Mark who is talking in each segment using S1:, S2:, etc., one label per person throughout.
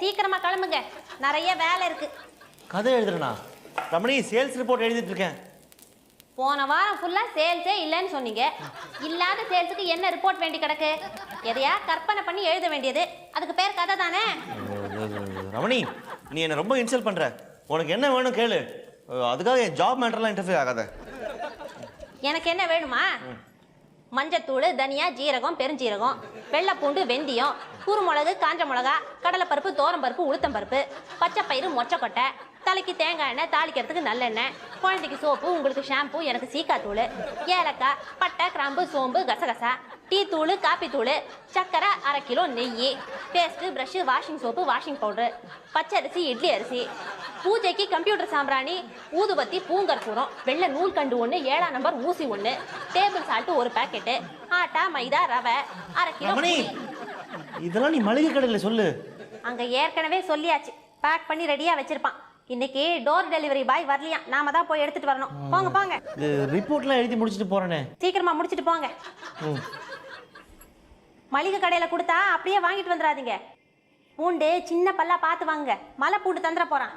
S1: சீக்கிரமா கிளம்புங்க, நிறைய வேலை இருக்கு.
S2: கதை எழுதுறேனா ரமணி? சேல்ஸ் ரிப்போர்ட் எழுதிட்டு இருக்கேன்.
S1: போன வாரம் ஃபுல்லா சேல்ஸே இல்லைன்னு சொன்னீங்க. இல்லாத சேல்ஸுக்கு என்ன ரிப்போர்ட் வேண்டி கிடக்கு? எதையா கற்பனை பண்ணி எழுத வேண்டியது. அதுக்கு பேர் கதை தானே.
S2: ரமணி, நீ என்ன ரொம்ப இன்சல்ட் பண்ற. உனக்கு என்ன வேணும் கேளு, அதுக்காக என் ஜாப் மேட்டர்லாம் இன்டர்ஃபியர் ஆகாத.
S1: எனக்கு என்ன வேணுமா? மஞ்சத்தூள், தனியா, ஜீரகம், பெருஞ்சீரகம், வெள்ளைப்பூண்டு, வெந்தயம், குறுமிளகு, காஞ்ச மிளகா, கடலைப்பருப்பு, தோரம்பருப்பு, உளுத்தம்பருப்பு, பச்சைப்பயிறு, மொச்சக்கொட்டை, தலைக்கு தேங்காய் எண்ணெய், தாளிக்கிறதுக்கு நல்லெண்ணெய், குழந்தைக்கு சோப்பு, உங்களுக்கு ஷாம்பு, எனக்கு சீக்காத்தூள், ஏலக்காய், பட்டை, கிராம்பு, சோம்பு, கசகசா, டீ தூள், காப்பி தூள், சக்கரை, 1/2 கிலோ நெய், paste, brush, washing soap, washing powder, பச்சரிசி, இட்லி அரிசி, பூஜைக்கு கம்ப்யூட்டர் சாம்பிராணி, ஊதுபத்தி, பூங்கற்பூரம், வெள்ளை நூல் கண்டு 1, 7ஆம் நம்பர் ஊசி 1, டேபிள் சால்ட்டு 1 பாக்கெட்டு, ஆட்டா, மைதா, ரவை, 1/2 கிலோ.
S2: இதெல்லாம் நீ மளிகை கடையில் சொல்லு.
S1: அங்க ஏற்கனவே சொல்லியாச்சு, பேக் பண்ணி ரெடியா வச்சிருப்பான். இன்னைக்கு டோர் டெலிவரி பாய் வரலையா, நாம தான் போய் எடுத்துட்டு வரணும். போங்க போங்க.
S2: ரிப்போர்ட்லாம் எழுதி முடிச்சிட்டு போறேனே.
S1: சீக்கிரமா முடிச்சிட்டு போங்க. மளிகை கடையில கொடுத்தா அப்படியே வாங்கிட்டு வந்துடாதீங்க. பூண்டு சின்ன பல்லா பார்த்து வாங்குங்க, மலை பூண்டு தந்துட போறான்.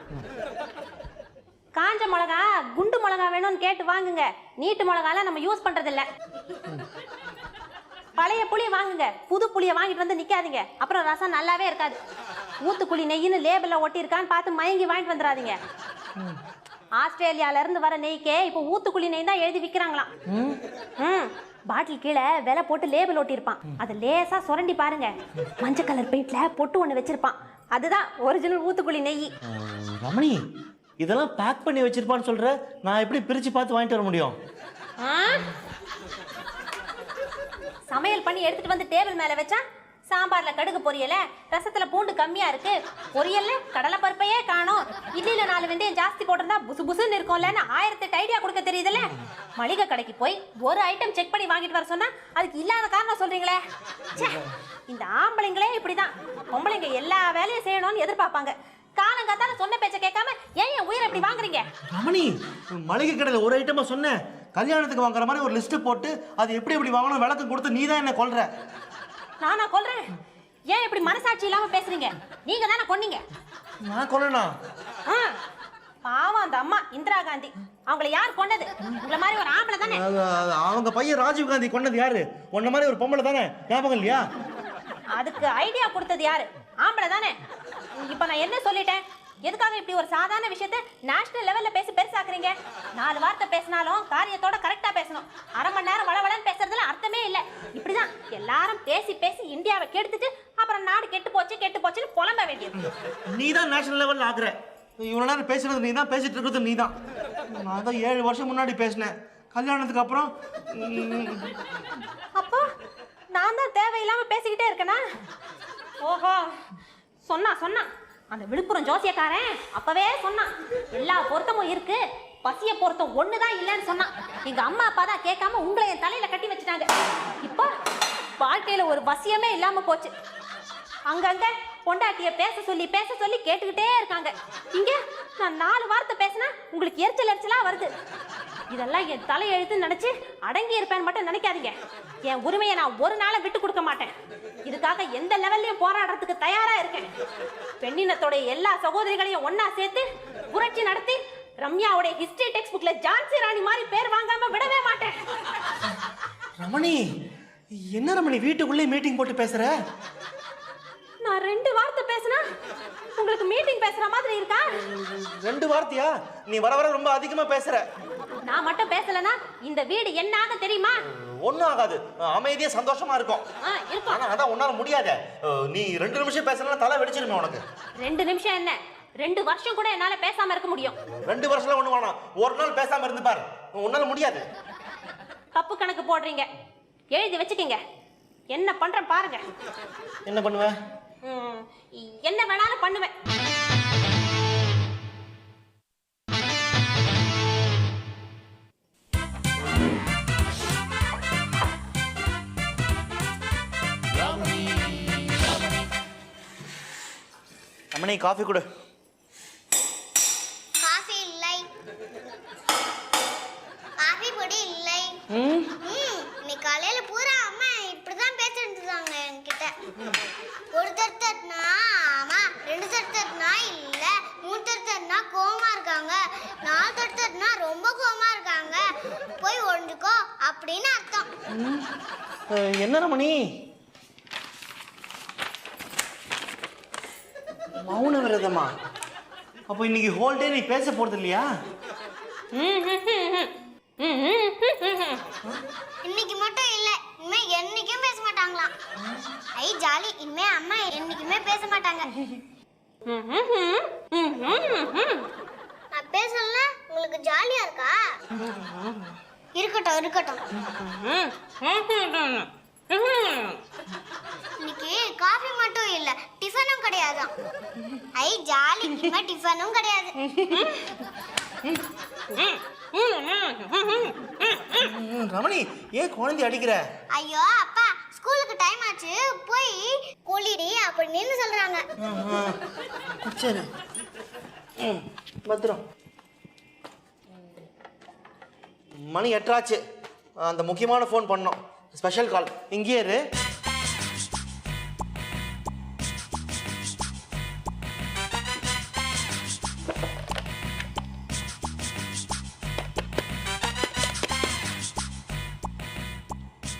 S1: காஞ்ச மிளகா, குண்டு மிளகா வேணும்னு கேட்டு வாங்குங்க. நீட்டு மிளகாலாம் நம்ம யூஸ் பண்றது இல்ல. பழைய புளி வாங்குங்க, புது புளியை வாங்கிட்டு வந்து நிக்காதீங்க, அப்புறம் ரசம் நல்லாவே இருக்காது. ஊத்துக்குழி நெய்ன்னு லேபிள்ல ஒட்டி இருக்கான்னு பார்த்து மயங்கி வாங்கிட்டு வந்துடாதீங்க. ஆஸ்திரேலியால இருந்து வர நெய்க்கே இப்போ ஊத்துக்குழி நெய் தான் எழுதி விற்கிறாங்களாம். பாட்டில் கீழே விலை போட்டு லேபிள் ஒட்டி இருப்பான், அதை லேசா சுரண்டி பாருங்க. மஞ்சள் கலர் பெயிண்ட்ல பொட்டு ஒண்ணு வச்சிருப்பான், அதுதான் ஒரிஜினல் ஊத்துக்குழி நெய்.
S2: ரமணி, இதெல்லாம் பேக் பண்ணி வச்சிருப்பான்னு சொல்ற, நான் எப்படி பிரிச்சு பார்த்து வாங்கிட்டு வர முடியும்?
S1: சமையல் பண்ணி எடுத்துட்டு வந்து டேபிள் மேல வச்சா சாம்பார்ல கடுகு பொரியல, ரசத்துல பூண்டு கம்மியா இருக்கு, பொரியல்ல கடலை பருப்பையே காணோம், இட்லியில 4 வெந்தயம் ஜாஸ்தி போட்டிருந்தா புசு புசுன்னு இருக்கும்லன்னு 1008 ஐடியா கொடுக்க தெரியுதுல்ல. மளிகை கடைக்கு போய் ஒரு ஐட்டம் செக் பண்ணி வாங்கிட்டு வர சொன்னா அதுக்கு இல்லாத காரணம் சொல்றீங்களே. இந்த ஆம்பளைங்களே இப்படிதான், பொம்பளைங்க எல்லா வேலையும் செய்யணும்னு எதிர்பார்ப்பாங்க. காலங்காத்தால சொன்ன பேச்ச கேட்காம ஏன் என் உயிரை இப்படி வாங்குறீங்க?
S2: ரமணி, மளிகை கடையில் ஒரு ஐட்டமா சொன்னேன், கல்யாணத்துக்கு வாங்குற மாதிரி ஒரு லிஸ்ட் போட்டு அது எப்படி எப்படி வாங்கணும் விளக்கம் கொடுத்து நீ தான் என்ன கொல்ற.
S1: நானா கொல்றேன்? ஏன் இப்படி மனசாட்சி இல்லாம பேசுறீங்க? நீங்க தானே கொன்னீங்க.
S2: நான் கொல்லனா?
S1: பாவம் அந்த அம்மா இந்திரா காந்தி, அவங்களை யார் கொன்னது? உங்களை மாதிரி ஒரு ஆம்பளை தானே.
S2: அவங்க பையன் ராஜீவ் காந்தி கொன்னது யாரு? உன்ன மாதிரி ஒரு பொம்பளை தானே, ஞாபகம் இல்லையா?
S1: அதுக்கு ஐடியா கொடுத்தது யாரு? ஆம்பளை தானே. இப்ப நான் என்ன சொல்லிட்டேன்? எதுக்காக இப்படி ஒரு சாதாரண விஷயத்தை நேஷனல் லெவல்ல பேசி பெருசாக்குறீங்க? 4 வார்த்தை பேசினாலும் காரியத்தோட கரெக்டா பேசணும். 1/2 மணி நேரம் வளவளன்னு பேசுறதுல அர்த்தமே இல்லை. இப்படிதான் எல்லாரும் பேசி பேசி இந்தியாவை கெடுத்துட்டு அப்புறம் நாடு கெட்டு போச்சுன்னு புலம்ப வேண்டியது.
S2: நீ தான் நேஷனல் லெவல்ல ஆக்குற. இவ்வளவு நேரம் பேசுறது நீ தான், பேசிட்டு இருக்கிறது நீ தான். நான் தான் 7 வருஷம் முன்னாடி பேசினேன், கல்யாணத்துக்கு அப்புறம்.
S1: அப்போ நான் தான் தேவையில்லாம பேசிக்கிட்டே இருக்கேனா? ஓஹோ, சொன்னா அந்த விழுப்புரம் ஜோசியக்காரன் அப்பவே சொன்னான், எல்லா பொருத்தமும் இருக்கு, பசிய பொருத்தம் ஒண்ணுதான் இல்லைன்னு சொன்னான். எங்க அம்மா அப்பா தான் கேட்காம உங்களை என் தலையில கட்டி வச்சுட்டாங்க. இப்போ வாழ்க்கையில ஒரு வசியமே இல்லாம போச்சு. அங்கங்க பொண்டாட்டிய பேச சொல்லி கேட்டுக்கிட்டே இருக்காங்க. இங்க நான் 4 வார்த்தை பேசினா உங்களுக்கு எரிச்சலா வருது. இதெல்லாம் என் தலையெழுத்து நினைச்சு அடங்கி இருப்பேன்னு மட்டும் நினைக்காதீங்க. என் உரிமையை நான் ஒரு நாளை விட்டு கொடுக்க மாட்டேன். இதுக்காக எந்த லெவல்லையும் போராடுறதுக்கு தயாரா இருக்கேன். பெண்ணினத்தோட எல்லா சகோதரிகளையும் ஒன்னா சேர்த்து புரட்சி நடத்தி ரம்யாவுடைய ஹிஸ்டரி டெக்ஸ்ட் புக்ல ஜான்சி ராணி மாதிரி பேர் வாங்காம விடவே மாட்டேன்.
S2: ரமணி, என்ன ரமணி வீட்டுக்குள்ளே மீட்டிங் போட்டு பேசுற?
S1: நான் 2 வார்த்தை பேசினா உங்களுக்கு மீட்டிங் பேசுற மாதிரி இருக்கா?
S2: 2 வார்த்தையா? நீ வர வர ரொம்ப அதிகமா பேசுற.
S1: நான் மட்டும் பேசலனா இந்த வீடு என்ன ஆக தெரியுமா?
S2: ஒண்ணும் ஆகாது, அமைதியா சந்தோஷமா இருக்கும். ஆனா அதான் உன்னால முடியாது. நீ 2 நிமிஷம் பேசலனா தலை வெடிச்சிருமே உனக்கு.
S1: 2 நிமிஷம் என்ன, 2 வருஷம் கூட என்னால பேசாம இருக்க முடியும்.
S2: 2 வருஷம்லாம் ஒண்ணு வேணாம், ஒரு நாள் பேசாம இருந்து பாரு, உன்னால முடியாது.
S1: தப்பு கணக்கு போடுறீங்க, எழுதி வச்சுக்கீங்க. என்ன பண்றேன் பாருங்க.
S2: என்ன பண்ணுவ?
S1: என்ன வேணாலும் பண்ணுவேன்.
S2: அம்மனி, காஃபி கொடு.
S3: காஃபி இல்லை, காஃபி பொடி இல்லை. இன்னைக்கு காலையில பூரா அம்மா இப்படிதான் பேசிட்டு இருந்தாங்க என்கிட்ட. ஒரு தட்டுனா அம்மா 2 தடுத்ததுனா இல்ல, 3 தடுத்ததுனா கோவமா இருக்காங்க, 4 தடுத்ததுனா ரொம்ப கோவமா இருக்காங்க, போய் ஒழிஞ்சுக்கோ அப்படின்னு அர்த்தம்.
S2: என்ன ரமணி மௌன விரதமா? அப்போ இன்னைக்கு ஹோல் டே நீ பேச போறது இல்லையா?
S3: இன்னைக்கு மட்டும் இல்ல, இனிமே என்னைக்கும் பேச மாட்டாங்களாம். ஐ ஜாலி, இனிமே அம்மா என்னைக்குமே பேச மாட்டாங்க. நான் பேசலன்னா உங்களுக்கு ஜாலியா இருக்கா? இருக்கட்டும் இருக்கட்டும். இன்னைக்கு காஃபி மட்டும் இல்ல, டிஃபனும் கிடையாதாம். ஐ ஜாலி, இனிமே டிஃபனும் கிடையாது.
S2: ரமணி ஏன் குழந்தை அடிக்கிற?
S3: ஐயோ அப்பா, ஸ்கூலுக்கு டைம் ஆச்சு, போய் கோழிடி அப்படின்னு சொல்றாங்க.
S2: சரி பத்திரம். மணி 8 ஆச்சு. அந்த முக்கியமான ஃபோன் பண்ணோம், ஸ்பெஷல் கால். இங்கேயே இரு.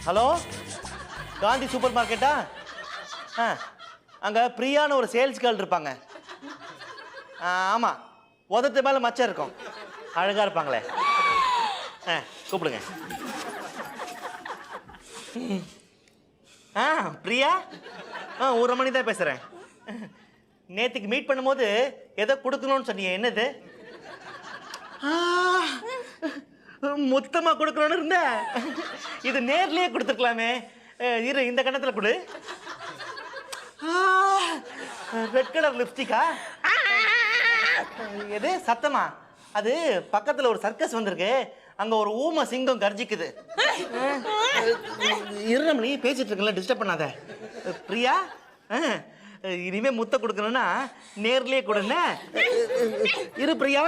S2: ஹலோ, காந்தி சூப்பர் மார்க்கெட்டா? அங்கே பிரியான்னு ஒரு சேல்ஸ் கேர்ள் இருப்பாங்க. ஆமாம், உதத்து மேலே மச்சம் இருக்கும், அழகாக இருப்பாங்களே. கூப்பிடுங்க. பிரியா, ஒரு மணி தான் பேசுகிறேன். நேற்றுக்கு மீட் பண்ணும்போது எதோ கொடுக்கணும்னு சொன்னீங்க, என்னது? மொத்தமாக கொடுக்கணும்னு இருந்த, இது நேர்லேயே கொடுத்துருக்கலாமே. இரு, இந்த கணத்தில் கொடு. ரெட் கலர் லிப்ஸ்டிக்கா? எது சத்தமா? அது பக்கத்தில் ஒரு சர்க்கஸ் வந்திருக்கு, அங்கே ஒரு ஊமை சிங்கம் கர்ஜிக்குது. இருமணி பேசிட்டு இருக்கல, டிஸ்டர்ப் பண்ணாத. பிரியா, இனிமே முத்த கொடுக்கணும்னா நேர்லேயே கொடுங்க. இரு பிரியா,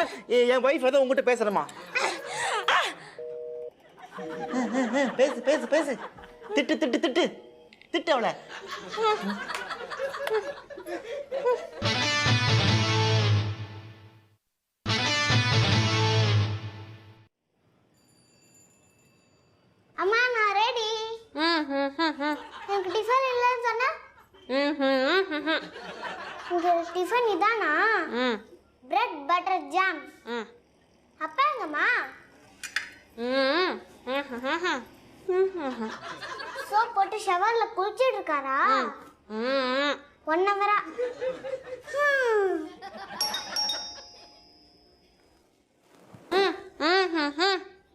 S2: என் ஒய்ஃப் ஏதோ உங்ககிட்ட பேசுறமா. பேசு பேசு பேசு. திட்டு திட்டு திட்டு திட்டு அவளை.
S3: அம்மா நான் ரெடி. எனக்கு டிஃபன் இல்லைன்னு சொன்னா? உங்க டிஃபன் இதானா? Bread butter jam. அப்பா எங்கம்மா? சோப் போட்டு ஷவர்ல குளிச்சிட்டு இருக்காரா? 1 ஹவரா?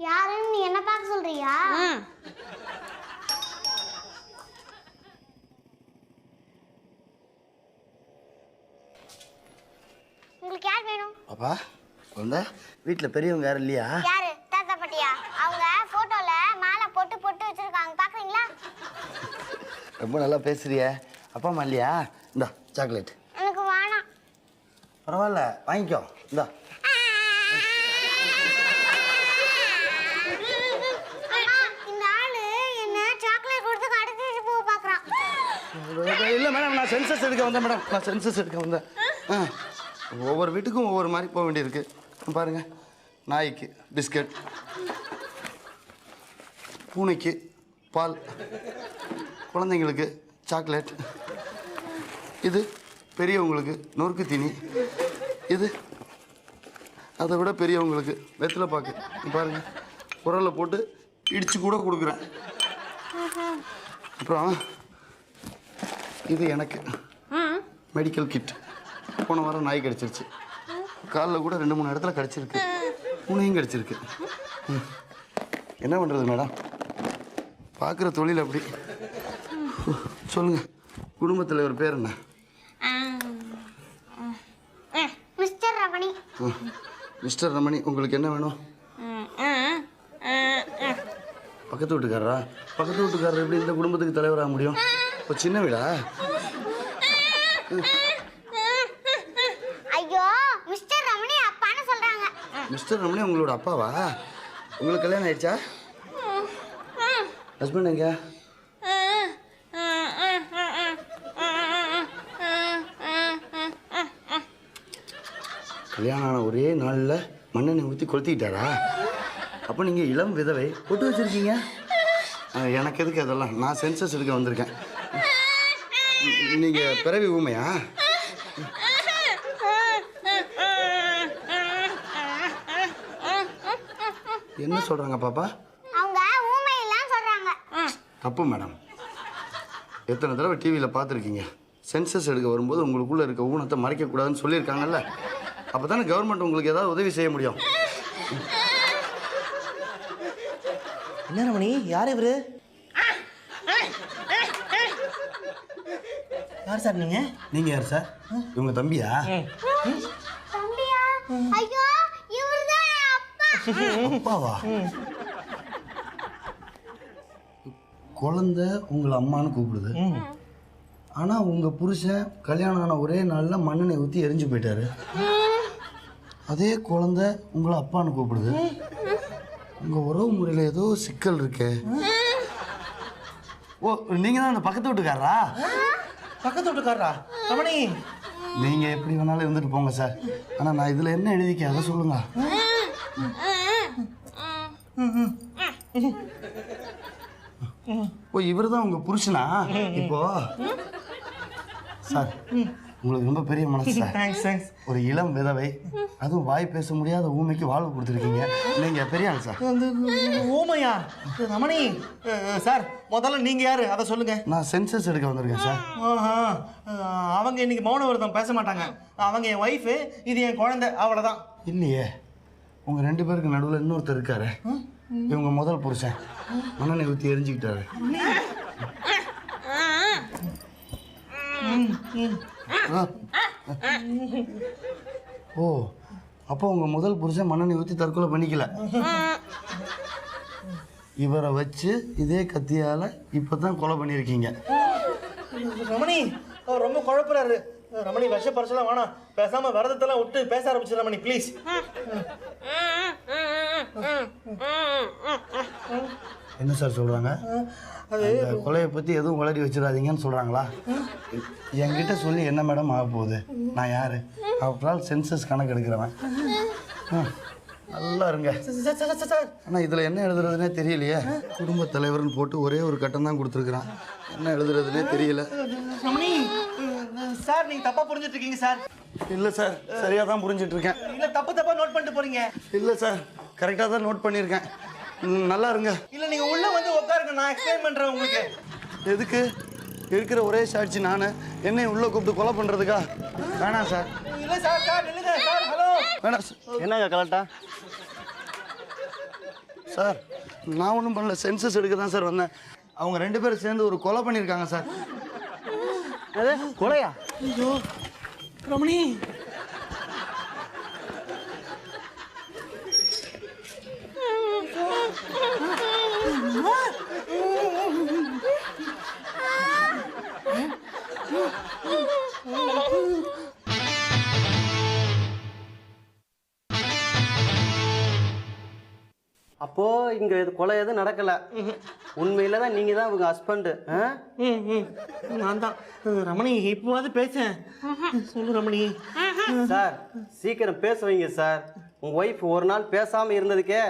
S3: யாருன்னு நீ என்ன பார்க்க சொல்றியா? உங்களுக்கு யார் வேணும்?
S4: அப்பா குழந்தை, வீட்டில் பெரியவங்க யாரும் இல்லையா?
S3: யாரு? தாத்தா பாட்டியா? அவங்க போட்டோல மாலை போட்டு போட்டு வச்சிருக்காங்க, பாக்குறீங்களா?
S4: ரொம்ப நல்லா பேசுறிய. அப்பா அம்மா இல்லையா? இந்தா சாக்லேட்.
S3: எனக்கு வேணாம்.
S4: பரவாயில்ல, வாங்கிக்கோ. இந்தா.
S3: இந்த ஆளு என்ன சாக்லேட் கொடுத்து கடத்திட்டு போக பாக்குறான்.
S4: இல்லை மேடம், நான் சென்சஸ் எடுக்க வந்தேன் மேடம். நான் சென்சஸ் எடுக்க வந்தேன். ஒவ்வொரு வீட்டுக்கும் ஒவ்வொரு மாதிரி போக வேண்டியிருக்கு. பாருங்க, நாய்க்கு பிஸ்கட், பூனைக்கு பால், குழந்தைங்களுக்கு சாக்லேட், இது பெரியவங்களுக்கு நொறுக்கு தீனி, இது அதை விட பெரியவங்களுக்கு வெத்தலை பாக்கு. பாருங்க, குரலில் போட்டு இடித்து கூட கொடுக்குறேன். அப்புறம் இது எனக்கு மெடிக்கல் கிட். போன வாரம் நாய் கடிச்சிருச்சு, காலில் கூட 2-3 இடத்துல கடிச்சிருக்கு, பூனையும் கடிச்சிருக்கு. என்ன பண்ணுறது மேடம், பார்க்குற தொழில் அப்படி. சொல்லுங்கள், குடும்பத்தில் ஒரு பேர் என்ன?
S3: மிஸ்டர் ரமணி.
S4: மிஸ்டர் ரமணி, உங்களுக்கு என்ன வேணும்? பக்கத்து வீட்டுக்காரரா? பக்கத்து வீட்டுக்காரர் எப்படி இந்த குடும்பத்துக்கு தலைவராக முடியும்? இப்போ சின்ன வீடா?
S3: ஐயோ, மிஸ்டர் ரமணி அப்பான்னு சொல்றாங்க.
S4: மிஸ்டர் ரமணி உங்களோட அப்பாவா? உங்களுக்கு கல்யாணம் ஆயிடுச்சா? ஹஸ்பண்ட் எங்க? கல்யாணம் ஆன ஒரே நாளில் மண்ணெண்ணெய் ஊற்றி கொளுத்திக்கிட்டாரா? அப்போ நீங்கள் இளம் விதவை போட்டு வச்சுருக்கீங்க. எனக்கு எதுக்கு அதெல்லாம்? நான் சென்சஸ் எடுக்க வந்திருக்கேன். நீங்கள் பிறவி ஊமையா? என்ன சொல்கிறாங்க பாப்பா?
S3: அவங்க ஊமையெல்லாம் சொல்றாங்க.
S4: தப்பு மேடம். எத்தனை தடவை டிவியில் பார்த்துருக்கீங்க, சென்சஸ் எடுக்க வரும்போது உங்களுக்குள்ளே இருக்க ஊனத்தை மறைக்கக்கூடாதுன்னு சொல்லியிருக்காங்கல்ல. அப்போ தானே கவர்மெண்ட் உங்களுக்கு ஏதாவது உதவி செய்ய முடியும்.
S2: என்ன ரமணி, யார் இவரு? யார் சார் நீங்க?
S4: நீங்கள் யார் சார்? இவங்க தம்பியா?
S3: தம்பியா? ஐயோ, இவர்தான் என் அப்பா.
S4: அப்பாவா? குழந்தை உங்களை அம்மான்னு கூப்பிடுது. ஆனால் உங்கள் புருஷன் கல்யாணம் ஆன ஒரே நாளில் மண்ணெண்ணெய் ஊற்றி எரிஞ்சு போயிட்டாரு. அதே குழந்தை உங்களை அப்பான்னு கூப்பிடுது. உங்கள் உறவு முறையில் ஏதோ சிக்கல் இருக்கு. ஓ, நீங்கள் தான் அந்த பக்கத்து வீட்டுக்காரரா?
S2: பக்கத்து வீட்டுக்காரரா? ரமணி,
S4: நீங்கள் எப்படி வேணாலும் இருந்துட்டு போங்க சார். ஆனால் நான் இதில் என்ன எழுதிக்க அதை சொல்லுங்க. ஓ, இவர் தான் உங்கள் புருஷனா? இப்போ சார், உங்களுக்கு ரொம்ப பெரிய மனசு சார்.
S2: தேங்க்ஸ்.
S4: ஒரு இளம் விதவை, அதுவும் வாய் பேச முடியாத ஊமைக்கு வாழ்வு கொடுத்துருக்கீங்க. நீங்கள் பெரிய ஆள் சார்.
S2: ஊமையா? ரமணி சார், முதல்ல நீங்க யாரு அதை சொல்லுங்க.
S4: நான் சென்சஸ் எடுக்க வந்திருக்கேன் சார்.
S2: ஆஹா, அவங்க இன்னைக்கு மௌன விரதம் பேச மாட்டாங்க. அவங்க என் ஒய்ஃபு, இது என் குழந்தை, அவ்வளோதான்.
S4: இல்லையே, உங்கள் 2 பேருக்கு நடுவில் இன்னொருத்தர் இருக்காரு. இவங்க முதல் புருஷன் மண்ணெண்ணெய் ஊற்றி எரிஞ்சுக்கிட்டாரு. ஓ, அப்போ உங்க முதல் புருஷன் மண்ணெண்ணெய் ஊற்றி தற்கொலை பண்ணிக்கல. இவரை வச்சு இதே கத்தியால இப்பதான் கொலை பண்ணியிருக்கீங்க.
S2: ரமணி, அவர் ரொம்ப குழப்பறாரு. ரமணி, விஷ பரிசெல்லாம் வேணாம், பேசாம விரதத்தெல்லாம் விட்டு பேச ஆரம்பிச்சு ரமணி, ப்ளீஸ்.
S4: என்ன சார் சொல்றாங்க? அந்த கொலையை பத்தி எதுவும் உளறி வச்சிடாதீங்கன்னு சொல்றாங்களா? என்கிட்ட சொல்லி என்ன மேடம் ஆக போகுது? நான் யாரு? ஆஃப்டர் சென்சஸ் கணக்கு எடுக்கிறவன். நல்லா இருங்க. ஆனா இதுல என்ன எழுதுறதுனே தெரியலையே. குடும்ப தலைவர்னு போட்டு ஒரே ஒரு கட்டம் தான் கொடுத்துருக்குறான். என்ன எழுதுறதுனே தெரியல.
S2: ரமணி சார், நீங்க தப்பா புரிஞ்சிட்டு இருக்கீங்க சார்.
S4: இல்ல சார், சரியா தான் புரிஞ்சிட்டு இருக்கேன்.
S2: இல்ல, தப்பா நோட் பண்ணிட்டு போறீங்க.
S4: இல்ல சார், கரெக்டா தான் நோட் பண்ணியிருக்கேன். நல்லா இருங்க.
S2: இல்ல, நீங்க உள்ள வந்து உட்காருங்க, நான் எக்ஸ்பிளைன் பண்றேன் உங்களுக்கு.
S4: எதுக்கு? இருக்கிற ஒரே சாட்சி நானு, என்னை உள்ள கூப்பிட்டு கொலை பண்றதுக்கா? வேணாம் சார்.
S2: இல்ல சார், நில்லுங்க சார். ஹலோ,
S4: வேணாம். என்னங்க கலட்டா? சார், நான் ஒன்றும் பண்ணல, சென்சஸ் எடுக்க தான் சார் வந்தேன். அவங்க 2 பேரும் சேர்ந்து ஒரு கொலை பண்ணியிருக்காங்க சார்.
S2: கொலையா? ஐயோ ரமணி,
S5: அப்போ இங்க இது கொலை எதுவும் நடக்கல. உண்மையில தான் நீங்க தான் உங்க ஹஸ்பண்ட்.
S2: நான் தான். ரமணி, இப்போவாது பேசேன். சொல்லு ரமணி.
S5: சார், சீக்கிரம் பேச வைங்க சார். உங்க ஒய்ஃப் ஒரு நாள் பேசாம இருந்ததுக்கே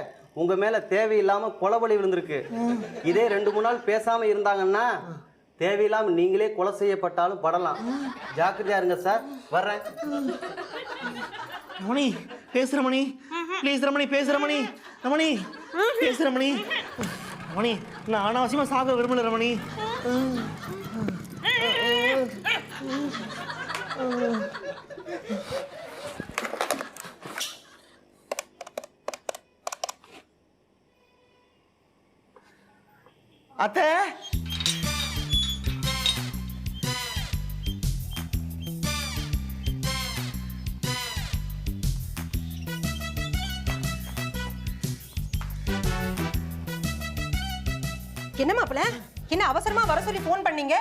S5: உங்க மேல தேவையில்லாம கொலைபலி விழுந்திருக்கு. இதே 2-3 நாள் பேசாம இருந்தாங்கன்னா தேவையில்லாம நீங்களே கொலை செய்யப்பட்டாலும் படலாம். ஜாக்கிரதையா இருங்க சார். வர்றேன்.
S2: ரமணி, பேசு ரமணி, ப்ளீஸ் ரமணி, பேசு ரமணி. ரமணி, பேசு ரமணி. ரமணி, நான் அனாவசியமா சாக விரும்பல ரமணி. அத்தை,
S6: என்ன மாப்பிள, என்ன அவசரமா வர சொல்லி போன் பண்ணீங்க?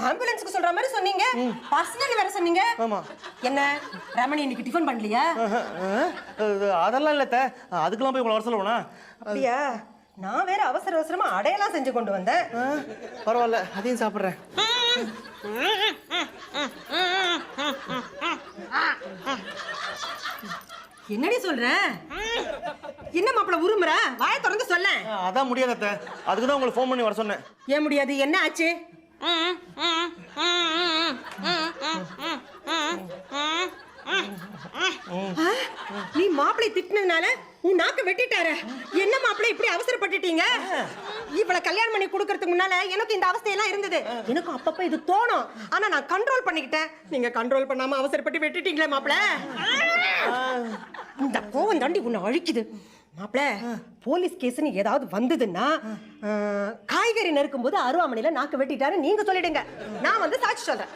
S6: ஆம்புலன்ஸ்க்கு சொல்ற மாதிரி சொன்னீங்க, பர்சனல் வேற சொன்னீங்க.
S2: ஆமா.
S6: என்ன ரமணி இன்னைக்கு டிஃபன் பண்ணலையா?
S2: அதெல்லாம் இல்ல அத்தை, அதுக்கெல்லாம் போய் உங்களை வர சொல்லுவேனா?
S6: அப்படியா? நான் வேற அவசர அவசரமா அடையெல்லாம் செஞ்சு கொண்டு வந்தேன்.
S2: பரவாயில்ல, அதையும் சாப்பிட்றேன்.
S6: என்னடி சொல்ற? என்ன மாப்பிள உருமுற? வாயை திறந்து சொல்ல.
S2: அதான் முடியாது அத்தை, அதுக்கு தான் உங்களுக்கு ஃபோன் பண்ணி வர சொன்னேன்.
S6: ஏன் முடியாது? என்ன ஆச்சு? நீ மாப்பிளை திட்டினதுனால உன் நாக்க வெட்டிட்டார. என்ன மாப்பிளை இப்படி அவசரப்பட்டுட்டீங்க? இவளை கல்யாணம் பண்ணி கொடுக்கறதுக்கு முன்னால எனக்கு இந்த அவஸ்தையெல்லாம் இருந்தது. எனக்கும் அப்பப்ப இது தோணும். ஆனா நான் கண்ட்ரோல் பண்ணிக்கிட்டேன். நீங்க கண்ட்ரோல் பண்ணாம அவசரப்பட்டு வெட்டிட்டீங்களே மாப்பிளை. இந்த கோவம் தாண்டி உன்னை அழிக்குது மாப்பிள. போலீஸ் கேஸ்னு ஏதாவது வந்ததுன்னா காய்கறி நறுக்கும் போது அருவாமனையில நாக்கு வெட்டிட்டாரு நீங்க சொல்லிடுங்க. நான் வந்து சாட்சி சொல்றேன்.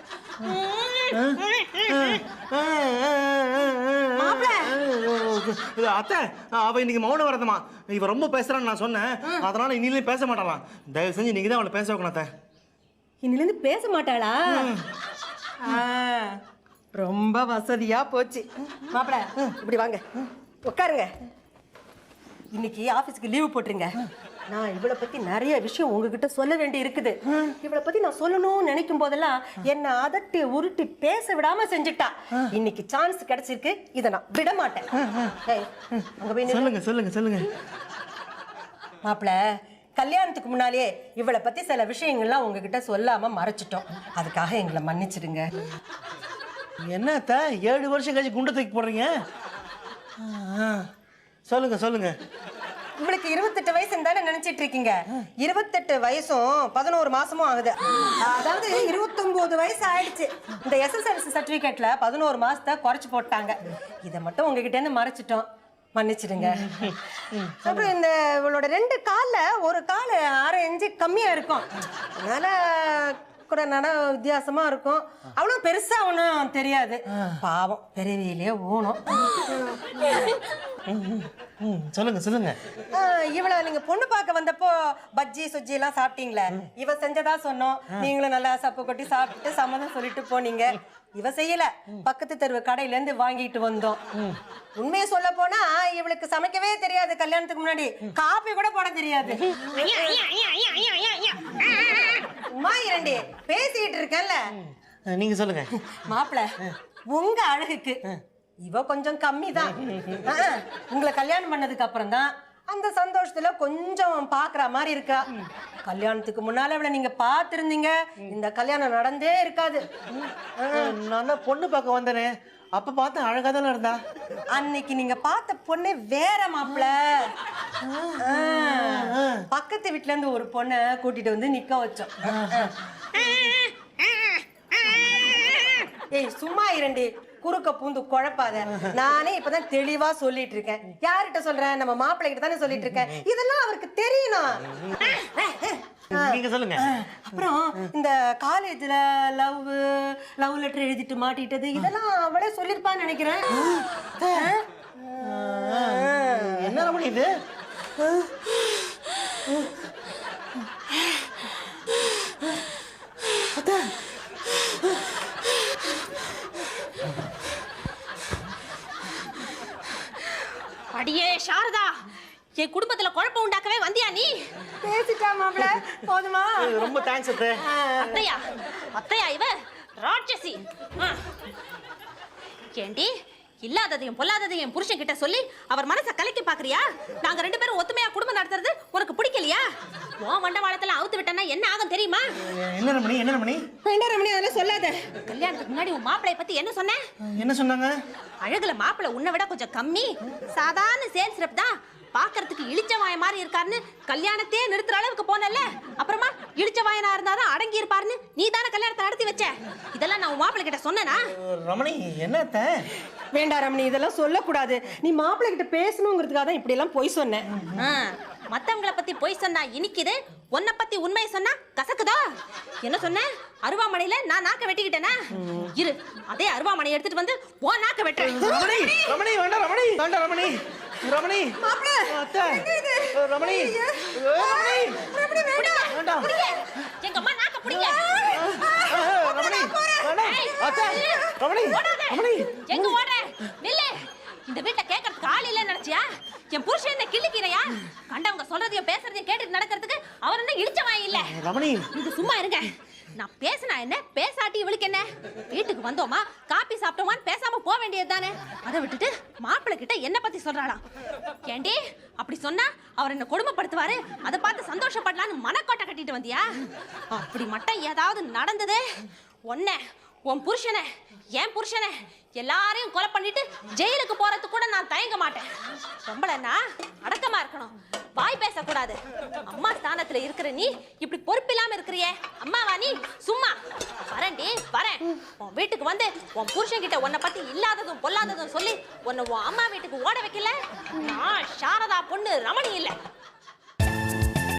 S2: அத்தை, அவ இன்னைக்கு மௌன வரதமா, இவ ரொம்ப பேசுறான்னு நான் சொன்னேன். அதனால இனியிலே பேச மாட்டாளாம். தயவு செஞ்சு நீங்க தான் அவளை பேச வைக்கணும் அத்தை.
S6: இன்னில இருந்து பேச மாட்டாளா? ரொம்ப வசதியா போச்சு மாப்பிள. இப்படி வாங்க, உட்காருங்க. இன்னைக்கு ஆபீஸ்க்கு லீவ் போட்டுருங்க. நான் இவளை பத்தி நிறைய விஷயம் உங்ககிட்ட சொல்ல வேண்டி இருக்குது. இவளை பத்தி நான் சொல்லணும்னு நினைக்கும் போதெல்லாம் என்ன அதட்டி உருட்டி பேச விடாம செஞ்சுட்டா. இன்னைக்கு சான்ஸ் கிடைச்சிருக்கு, இதை நான் விட மாட்டேன்.
S2: சொல்லுங்க சொல்லுங்க சொல்லுங்க.
S6: மாப்பிள, கல்யாணத்துக்கு முன்னாலே இவளை பத்தி சில விஷயங்கள்லாம் உங்ககிட்ட சொல்லாம மறைச்சிட்டோம். அதுக்காக எங்களை மன்னிச்சிடுங்க.
S2: என்ன அத்தை, 7 வருஷம் கழிச்சு குண்டை தூக்கி போடுறீங்க? சொல்லுங்க சொல்லுங்க.
S6: இவளுக்கு 28 வயசுன்னு தானே நினைச்சிட்டு இருக்கீங்க. 28 வயசும் 11 மாசமும் ஆகுது. அதாவது 29 வயசு ஆயிடுச்சு. இந்த SSLC சர்டிபிகேட்ல 11 மாசத்தை குறைச்சு போட்டாங்க. இதை மட்டும் உங்ககிட்ட இருந்து மறைச்சிட்டோம், மன்னிச்சிடுங்க. அப்புறம் இந்த இவளோட 2 கால்ல ஒரு கால் 1/2 இன்ச்சு கம்மியா இருக்கும். அதனால கூட நட வித்தியாசமா இருக்கும். அவ்வளவு பெருசா ஒன்றும் தெரியாது. பாவம், பெரியவிலே ஊனும்.
S2: சொல்லுங்க சொல்லுங்க.
S6: இவளை நீங்க பொண்ணு பார்க்க வந்தப்போ பஜ்ஜி சுஜ்ஜி எல்லாம் சாப்பிட்டீங்களே, இவ செஞ்சதா சொன்னோம். நீங்களும் நல்லா சப்பு கொட்டி சாப்பிட்டு சம்மதம் சொல்லிட்டு போனீங்க. இவ செய்யல, பக்கத்து தெருவு கடையில இருந்து வாங்கிட்டு வந்தோம். உண்மையை சொல்ல போனா இவளுக்கு சமைக்கவே தெரியாது. கல்யாணத்துக்கு முன்னாடி காபி கூட போட தெரியாது. உமா இரண்டி பேசிட்டு இருக்கேன்ல.
S2: நீங்க சொல்லுங்க.
S6: மாப்பிள, உங்க அழகுக்கு இவ கொஞ்சம் கம்மி தான். உங்களை கல்யாணம் பண்ணதுக்கு அப்புறம் தான் அந்த சந்தோஷத்துல கொஞ்சம் பாக்குற மாதிரி இருக்கா. கல்யாணத்துக்கு முன்னால அவளை நீங்க பாத்துருந்தீங்க, இந்த கல்யாணம் நடந்தே இருக்காது.
S2: நான் பொண்ணு பார்க்க வந்தேனே, அப்ப பார்த்து அழகா தானே இருந்தா.
S6: அன்னைக்கு நீங்க பார்த்த பொண்ணு வேற மாப்பிள. பக்கத்து வீட்டுல இருந்து ஒரு பொண்ணை கூட்டிட்டு வந்து நிக்க வச்சோம். ஏய் சும்மா இரண்டி, குறுக்க பூந்து குழப்பாத. நானே இப்பதான் தெளிவா சொல்லிட்டு இருக்கேன். யார்கிட்ட சொல்றேன்? நம்ம மாப்பிள்ளை கிட்ட தானே சொல்லிட்டு இருக்கேன். இதெல்லாம் அவருக்கு தெரியணும்.
S2: நீங்க சொல்லுங்க.
S6: அப்புறம் இந்த காலேஜ்ல லவ் லெட்டர் எழுதிட்டு மாட்டிட்டது, இதெல்லாம் அவளே சொல்லிருப்பான்னு நினைக்கிறேன்.
S2: என்ன ரமணி இது?
S1: அடியே சாரதா, என் குடும்பத்துல குழப்பம் உண்டாக்கவே வந்தியா நீ?
S6: பேசிட்டா மாப்பிள, போதுமா?
S2: ரொம்ப தேங்க்ஸ் அத்தை.
S1: அத்தையா அத்தையா இவ ராட்சசி. ஏண்டி, இல்லாததையும் பொல்லாததையும் புருஷன் கிட்ட சொல்லி அவர் மனசை கலைக்க பாக்குறியா? நாங்க 2 பேரும் ஒத்துமையா குடும்பம் நடத்துறது உனக்கு பிடிக்கலையா? உன் வண்டவாளத்துல அவுத்து விட்டனா என்ன ஆகும் தெரியுமா?
S2: என்ன ரமணி, என்ன ரமணி?
S6: என்ன ரமணி, அதெல்லாம் சொல்லாத.
S1: கல்யாணத்துக்கு முன்னாடி உன் மாப்பிளைய பத்தி என்ன சொன்ன?
S2: என்ன சொன்னாங்க?
S1: அழகுல மாப்பிள்ளை உன்னை விட கொஞ்சம் கம்மி, சாதாரண சேல்ஸ் ரெப் தான், பாக்குறதுக்கு இழிச்ச வாய மாதிரி இருக்காருன்னு கல்யாணத்தையே நிறுத்துற அளவுக்கு போனல. அப்புறமா இழிச்ச வாயனா இருந்தாதான் அடங்கி இருப்பாருன்னு நீ தானே கல்யாணத்தை நடத்தி வச்ச. இதெல்லாம் நான் உன் மாப்பிள்ளை கிட்ட சொன்னேனா?
S2: ரமணி என்ன அத்தை?
S6: வேண்டாம் ரமணி, இதெல்லாம் சொல்லக்கூடாது. நீ மாப்பிள்ளை கிட்ட பேசணுங்கிறதுக்காக தான் இப்படி எல்லாம் பொய் சொன்னேன்.
S1: மத்தவங்களை பத்தி பொய் சொன்னா இனிக்குது, உன்னை பத்தி உண்மையை சொன்னா கசக்குதோ? என்ன சொன்ன? அருவாமனையில நான் நாக்க வெட்டிக்கிட்டேனா? இரு, அதே அருவாமனையை எடுத்துட்டு வந்து உன் நாக்க வெட்டுறேன்.
S2: ரமணி, ரமணி வேண்டாம், ரமணி வேண்டாம், ரமணி, ரமணி, அத்தை, ரமணி, ரமணி வேண்டாம்,
S1: எங்க அம்மா நாக்க பிடிங்க.
S2: ரமணி வேண்டாம், அத்தை, ரமணி, ரமணி,
S1: எங்க ஓடுற? நில்லு. இந்த வீட்டை கேட்கறதுக்கு ஆள் இல்லைன்னு நினைச்சியா? என் புருஷன் என்ன கிள்ளிக்கிறையா? கண்டவங்க சொல்றதையும் பேசுறதையும் கேட்டுட்டு நடக்கிறதுக்கு அவர் என்ன இழிச்ச வாய் இல்ல.
S2: ரமணி
S1: நீங்க சும்மா இருங்க. நான் பேசினா என்ன பேசாட்டி இவளுக்கு என்ன? வீட்டுக்கு வந்தோமா காப்பி சாப்பிட்டோமான்னு பேசாம போக வேண்டியது தானே. அதை விட்டுட்டு மாப்பிள்ளை கிட்ட என்ன பத்தி சொல்றாளாம். ஏண்டி அப்படி சொன்னா அவர் என்ன கொடுமைப்படுத்துவாரு, அதை பார்த்து சந்தோஷப்படலான்னு மனக்கோட்டை கட்டிட்டு வந்தியா? அப்படி மட்டும் ஏதாவது நடந்தது ஒன்ன உன் புருஷனை என் புருஷனை எல்லாரையும் கொலை பண்ணிட்டு ஜெயிலுக்கு போறதுக்கு கூட நான் தயங்க மாட்டேன். பொம்பளைன்னா அடக்கமா இருக்கணும், வாய் பேசக்கூடாது. அம்மா ஸ்தானத்துல இருக்கிற நீ இப்படி பொறுப்பில்லாம இருக்கிறியே. அம்மாவா நீ? சும்மா வரேன்டி வரேன். உன் வீட்டுக்கு வந்து உன் புருஷன் கிட்ட உன்னை பத்தி இல்லாததும் பொல்லாததும் சொல்லி உன்னை உன் அம்மா வீட்டுக்கு ஓட வைக்கல. நான் சாரதா பொண்ணு ரமணி இல்ல.